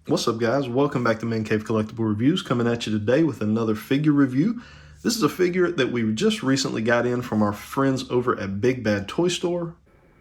What's up, guys? Welcome back to ManCave Collectible Reviews, coming at you today with another figure review. This is a figure that we just recently got in from our friends over at Big Bad Toy Store.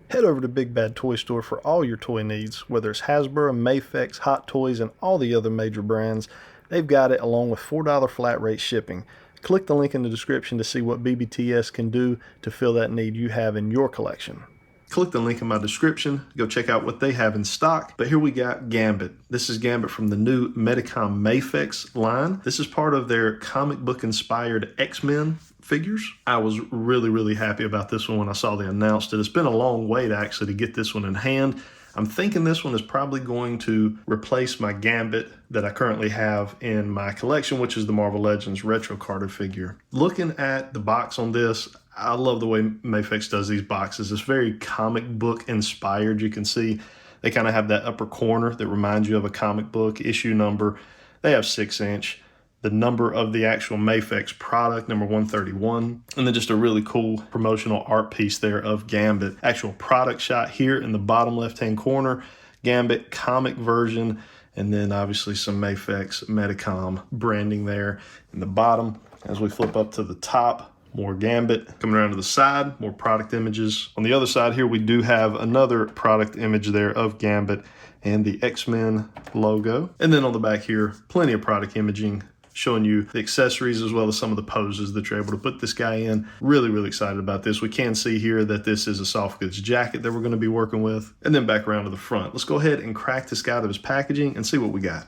Head over to Big Bad Toy Store for all your toy needs, whether it's Hasbro, Mafex, Hot Toys, and all the other major brands. They've got it along with $4 flat rate shipping. Click the link in the description to see what BBTS can do to fill that need you have in your collection. Click the link in my description, go check out what they have in stock. But here we got Gambit. This is Gambit from the new Medicom Mafex line. This is part of their comic book inspired X-Men figures. I was really happy about this one when I saw they announced it. It's been a long wait actually to get this one in hand. I'm thinking this one is probably going to replace my Gambit that I currently have in my collection, which is the Marvel Legends retro carded figure. Looking at the box on this, I love the way Mafex does these boxes. It's very comic book inspired. You can see they kind of have that upper corner that reminds you of a comic book issue number. They have 6-inch. The number of the actual Mafex product, number 131, and then just a really cool promotional art piece there of Gambit. Actual product shot here in the bottom left-hand corner, Gambit comic version, and then obviously some Mafex Medicom branding there in the bottom. As we flip up to the top, more Gambit. Coming around to the side, more product images. On the other side here, we do have another product image there of Gambit and the X-Men logo. And then on the back here, plenty of product imaging showing you the accessories as well as some of the poses that you're able to put this guy in. Really excited about this. We can see here that this is a soft goods jacket that we're going to be working with. And then back around to the front. Let's go ahead and crack this guy out of his packaging and see what we got.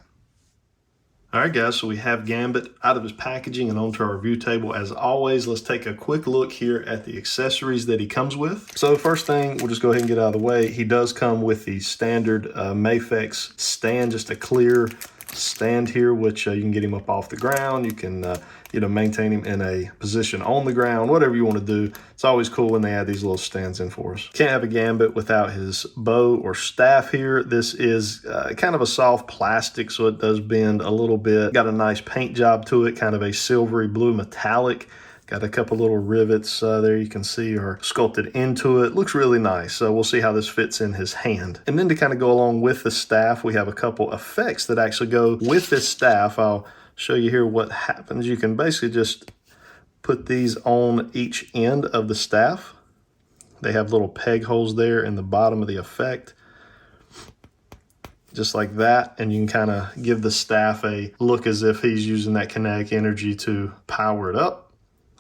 All right, guys, so we have Gambit out of his packaging and onto our review table. As always, let's take a quick look here at the accessories that he comes with. So first thing, we'll just go ahead and get out of the way. He does come with the standard Mafex stand, just a clear stand here, which you can get him up off the ground. You can maintain him in a position on the ground, whatever you want to do. It's always cool when they add these little stands in for us. Can't have a Gambit without his bow or staff here. This is kind of a soft plastic, so it does bend a little bit. Got a nice paint job to it, kind of a silvery blue metallic. Got a couple little rivets there you can see are sculpted into it. Looks really nice. So we'll see how this fits in his hand. And then to kind of go along with the staff, we have a couple effects that actually go with this staff. I'll show you here what happens. You can basically just put these on each end of the staff. They have little peg holes there in the bottom of the effect. Just like that, and you can kind of give the staff a look as if he's using that kinetic energy to power it up.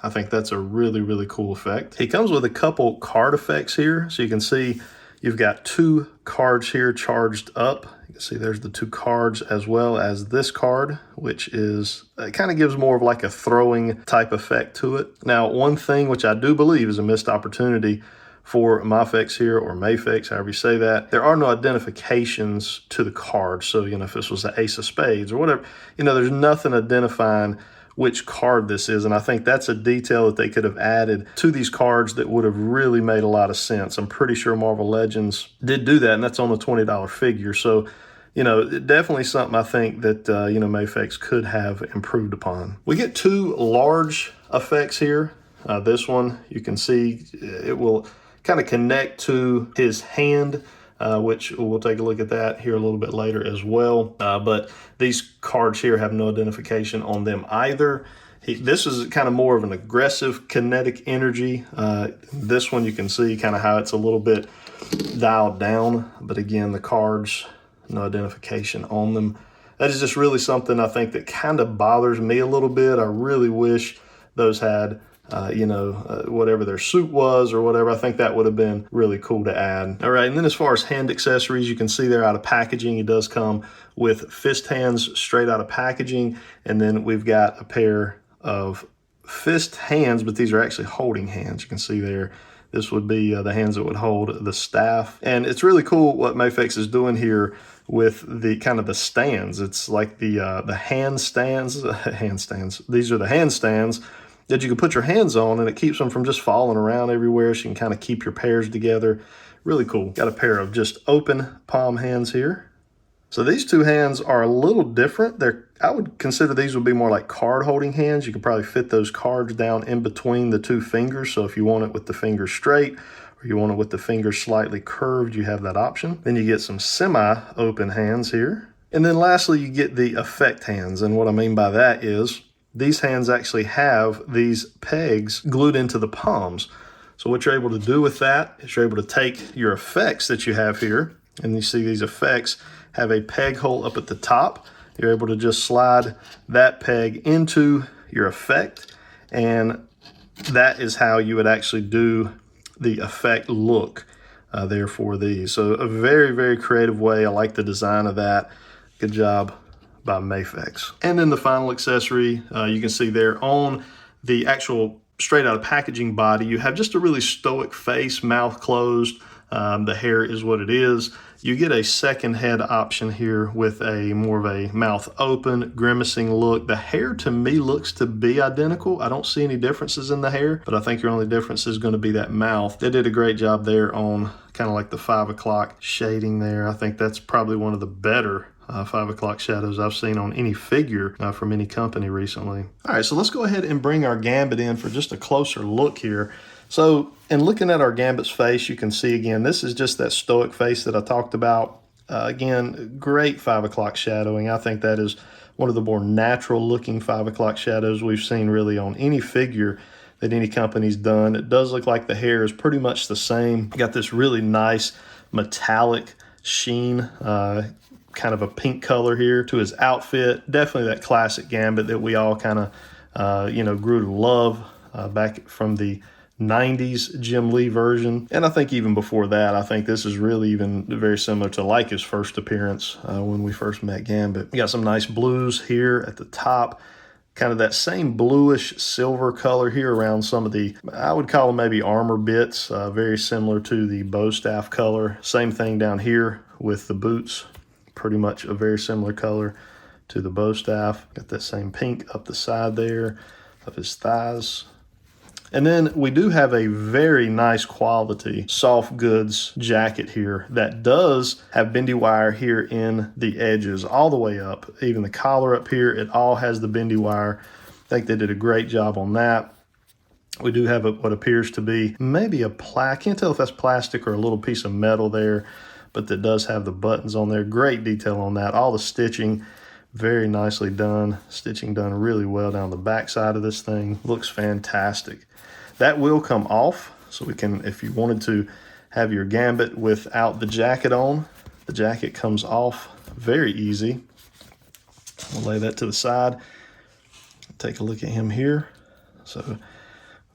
I think that's a really cool effect. He comes with a couple card effects here. So you can see you've got 2 cards here charged up. You can see there's the 2 cards as well as this card, which is, it kind of gives more of like a throwing type effect to it. Now, one thing which I do believe is a missed opportunity for Mafex here, or Mafex, however you say that, there are no identifications to the cards. So, if this was the Ace of Spades or whatever, there's nothing identifying which card this is, and I think that's a detail that they could have added to these cards that would have really made a lot of sense. I'm pretty sure Marvel Legends did do that, and that's on the $20 figure. So, definitely something I think that, Mafex could have improved upon. We get 2 large effects here. This one, you can see it will kind of connect to his hand, which we'll take a look at that here a little bit later as well. But these cards here have no identification on them either. This is kind of more of an aggressive kinetic energy. This one you can see kind of how it's a little bit dialed down. But again, the cards, no identification on them. That is just really something I think that kind of bothers me a little bit. I really wish those had whatever their suit was or whatever. I think that would have been really cool to add. All right, and then as far as hand accessories, you can see they're out of packaging. It does come with fist hands straight out of packaging, and then we've got a pair of fist hands, but these are actually holding hands. You can see there, this would be the hands that would hold the staff. And it's really cool what Mafex is doing here with the kind of the stands. It's like the hand stands. These are the hand stands that you can put your hands on, and it keeps them from just falling around everywhere, so you can kind of keep your pairs together. Really cool. Got a pair of just open palm hands here. So these 2 hands are a little different. I would consider these would be more like card holding hands. You could probably fit those cards down in between the 2 fingers. So if you want it with the fingers straight, or you want it with the fingers slightly curved, you have that option. Then you get some semi-open hands here. And then lastly, you get the effect hands. And what I mean by that is these hands actually have these pegs glued into the palms. So what you're able to do with that is you're able to take your effects that you have here, and you see these effects have a peg hole up at the top. You're able to just slide that peg into your effect, and that is how you would actually do the effect look there for these. So a very, very creative way. I like the design of that. Good job by Mafex. And then the final accessory, you can see there on the actual straight out of packaging body, you have just a really stoic face, mouth closed. The hair is what it is. You get a second head option here with a more of a mouth open, grimacing look. The hair to me looks to be identical. I don't see any differences in the hair, but I think your only difference is going to be that mouth. They did a great job there on kind of like the 5 o'clock shading there. I think that's probably one of the better 5 o'clock shadows I've seen on any figure from any company recently. All right, so let's go ahead and bring our Gambit in for just a closer look here. So in looking at our Gambit's face, you can see again, this is just that stoic face that I talked about. Again, great 5 o'clock shadowing. I think that is one of the more natural looking 5 o'clock shadows we've seen really on any figure that any company's done. It does look like the hair is pretty much the same. Got this really nice metallic sheen, kind of a pink color here to his outfit. Definitely that classic Gambit that we all kind of, grew to love back from the 90s Jim Lee version. And I think even before that, I think this is really even very similar to like his first appearance when we first met Gambit. We got some nice blues here at the top. Kind of that same bluish silver color here around some of the, I would call them maybe armor bits, very similar to the bow staff color. Same thing down here with the boots, pretty much a very similar color to the bow staff. Got that same pink up the side there of his thighs. And then we do have a very nice quality soft goods jacket here that does have bendy wire here in the edges all the way up. Even the collar up here, it all has the bendy wire. I think they did a great job on that. We do have what appears to be maybe a I can't tell if that's plastic or a little piece of metal there, but that does have the buttons on there. Great detail on that. All the stitching, very nicely done. Stitching done really well down the back side of this thing. Looks fantastic. That will come off, so we can, if you wanted to have your Gambit without the jacket on, the jacket comes off very easy. We'll lay that to the side. Take a look at him here. So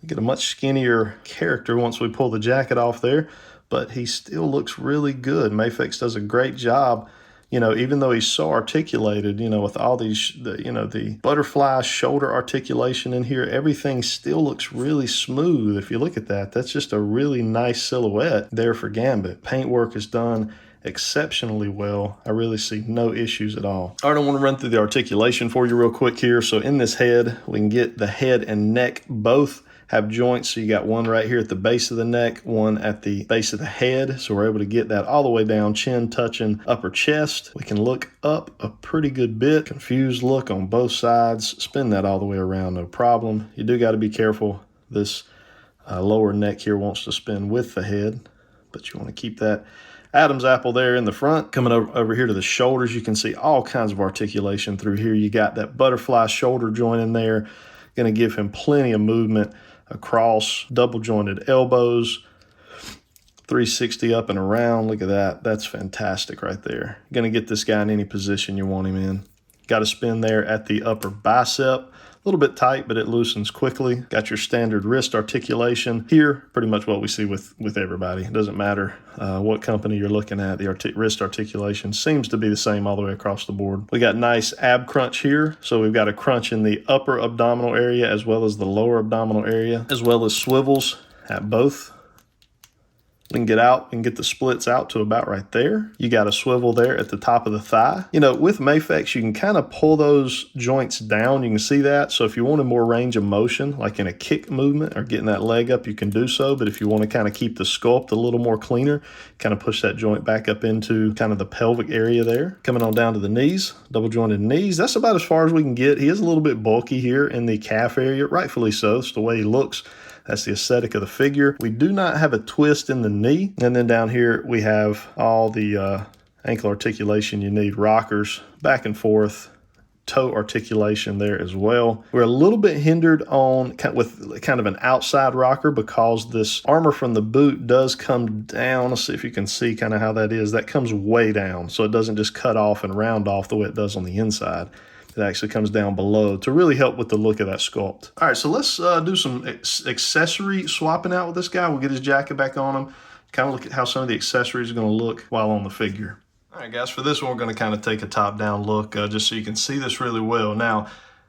we get a much skinnier character once we pull the jacket off there, but he still looks really good. Mafex does a great job. Even though he's so articulated, with all these, the butterfly shoulder articulation in here, everything still looks really smooth. If you look at that, that's just a really nice silhouette there for Gambit. Paintwork is done exceptionally well. I really see no issues at all. All right, I want to run through the articulation for you real quick here. So in this head, we can get the head and neck both have joints. So you got one right here at the base of the neck, one at the base of the head. So we're able to get that all the way down, chin touching upper chest. We can look up a pretty good bit. Confused look on both sides. Spin that all the way around, no problem. You do got to be careful. This lower neck here wants to spin with the head, but you want to keep that Adam's apple there in the front. Coming over here to the shoulders, you can see all kinds of articulation through here. You got that butterfly shoulder joint in there. Going to give him plenty of movement across, double jointed elbows, 360 up and around. Look at that. That's fantastic right there. Going to get this guy in any position you want him in. Got a spin there at the upper bicep. A little bit tight, but it loosens quickly. Got your standard wrist articulation here. Pretty much what we see with everybody. It doesn't matter what company you're looking at. The wrist articulation seems to be the same all the way across the board. We got nice ab crunch here. So we've got a crunch in the upper abdominal area as well as the lower abdominal area, as well as swivels at both. We can get the splits out to about right there. You got a swivel there at the top of the thigh. With Mafex, you can kind of pull those joints down. You can see that. So if you wanted more range of motion, like in a kick movement or getting that leg up, you can do so. But if you want to kind of keep the sculpt a little more cleaner, kind of push that joint back up into kind of the pelvic area there. Coming on down to the knees, double jointed knees. That's about as far as we can get. He is a little bit bulky here in the calf area, rightfully so. It's the way he looks. That's the aesthetic of the figure. We do not have a twist in the knee. And then down here, we have all the ankle articulation you need, rockers, back and forth, toe articulation there as well. We're a little bit hindered on with kind of an outside rocker because this armor from the boot does come down. Let's see if you can see kind of how that is. That comes way down, so it doesn't just cut off and round off the way it does on the inside. It actually comes down below to really help with the look of that sculpt. All right, so let's do some accessory swapping out with this guy. We'll get his jacket back on him, kind of look at how some of the accessories are going to look while on the figure. All right, guys, for this one, we're going to kind of take a top-down look just so you can see this really well. Now,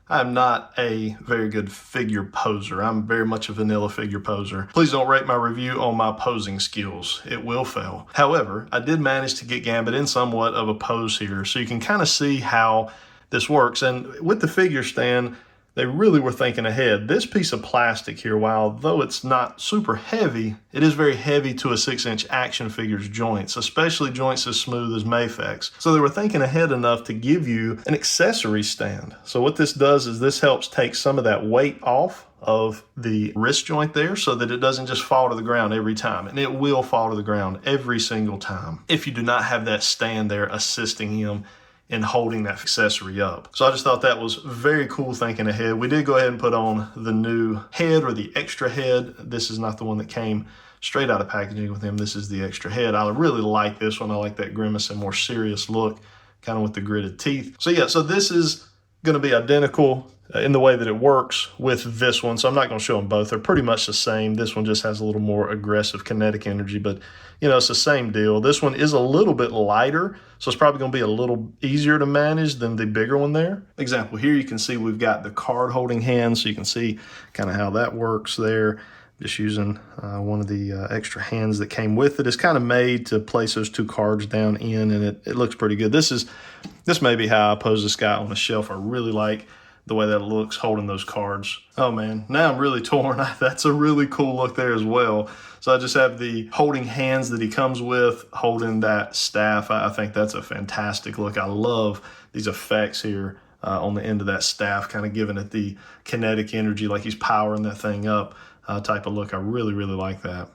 I'm not a very good figure poser. I'm very much a vanilla figure poser. Please don't rate my review on my posing skills. It will fail. However, I did manage to get Gambit in somewhat of a pose here, so you can kind of see how this works. And with the figure stand, they really were thinking ahead. This piece of plastic here, while though it's not super heavy, it is very heavy to a 6-inch action figure's joints, especially joints as smooth as Mafex. So they were thinking ahead enough to give you an accessory stand. So what this does is this helps take some of that weight off of the wrist joint there so that it doesn't just fall to the ground every time. And it will fall to the ground every single time if you do not have that stand there assisting him in holding that accessory up. So I just thought that was very cool thinking ahead. We did go ahead and put on the new head, or the extra head. This is not the one that came straight out of packaging with him. This is the extra head. I really like this one. I like that grimace and more serious look, kind of with the gritted teeth. So yeah, so this is going to be identical in the way that it works with this one. So I'm not going to show them both. They're pretty much the same. This one just has a little more aggressive kinetic energy, but you know, it's the same deal. This one is a little bit lighter, so it's probably going to be a little easier to manage than the bigger one there. Example, here you can see we've got the card holding hand, so you can see kind of how that works there. Just using one of the extra hands that came with it. It's kind of made to place those two cards down in, and it looks pretty good. This may be how I pose this guy on the shelf. I really like the way that it looks holding those cards. Oh man, now I'm really torn. That's a really cool look there as well. So I just have the holding hands that he comes with, holding that staff. I think that's a fantastic look. I love these effects here on the end of that staff, kind of giving it the kinetic energy like he's powering that thing up type of look. I really, really like that.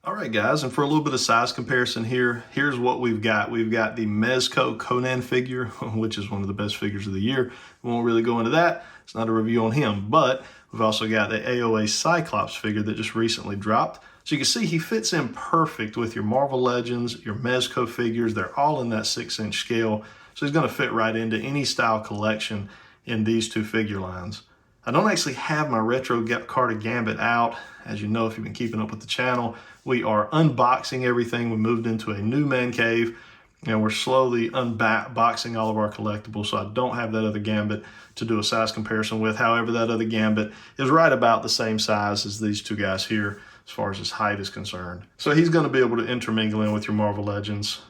All right, guys, and for a little bit of size comparison here, here's what we've got. We've got the Mezco Conan figure, which is one of the best figures of the year. We won't really go into that. It's not a review on him, but we've also got the AOA Cyclops figure that just recently dropped. So you can see he fits in perfect with your Marvel Legends, your Mezco figures. They're all in that 6-inch scale. So he's going to fit right into any style collection in these two figure lines. I don't actually have my retro card of Gambit out. As you know, if you've been keeping up with the channel, we are unboxing everything. We moved into a new man cave, and we're slowly unboxing all of our collectibles. So I don't have that other Gambit to do a size comparison with. However, that other Gambit is right about the same size as these two guys here as far as his height is concerned. So he's going to be able to intermingle in with your Marvel Legends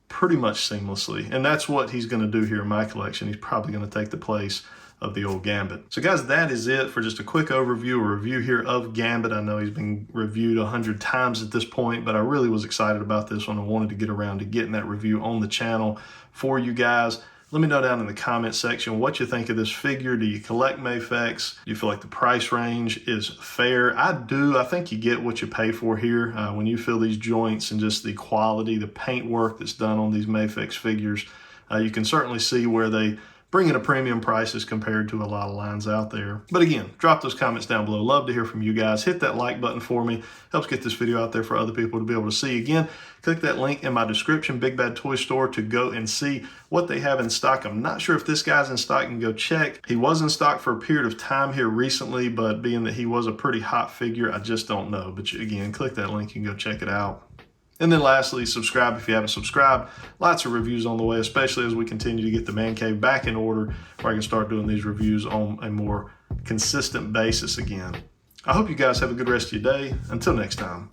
pretty much seamlessly. And that's what he's going to do here in my collection. He's probably going to take the place of the old Gambit. So guys, that is it for just a quick overview, a review here of Gambit. I know he's been reviewed 100 times at this point, but I really was excited about this one. I wanted to get around to getting that review on the channel for you guys. Let me know down in the comment section what you think of this figure. Do you collect Mafex? Do you feel like the price range is fair? I do. I think you get what you pay for here. When you feel these joints and just the quality, the paint work that's done on these Mafex figures, you can certainly see where they bring in a premium prices compared to a lot of lines out there. But again, drop those comments down below. Love to hear from you guys. Hit that like button for me. Helps get this video out there for other people to be able to see. Again, click that link in my description, Big Bad Toy Store, to go and see what they have in stock. I'm not sure if this guy's in stock. You can go check. He was in stock for a period of time here recently, but being that he was a pretty hot figure, I just don't know. But again, click that link and go check it out. And then lastly, subscribe if you haven't subscribed. Lots of reviews on the way, especially as we continue to get the man cave back in order, where I can start doing these reviews on a more consistent basis again. I hope you guys have a good rest of your day. Until next time.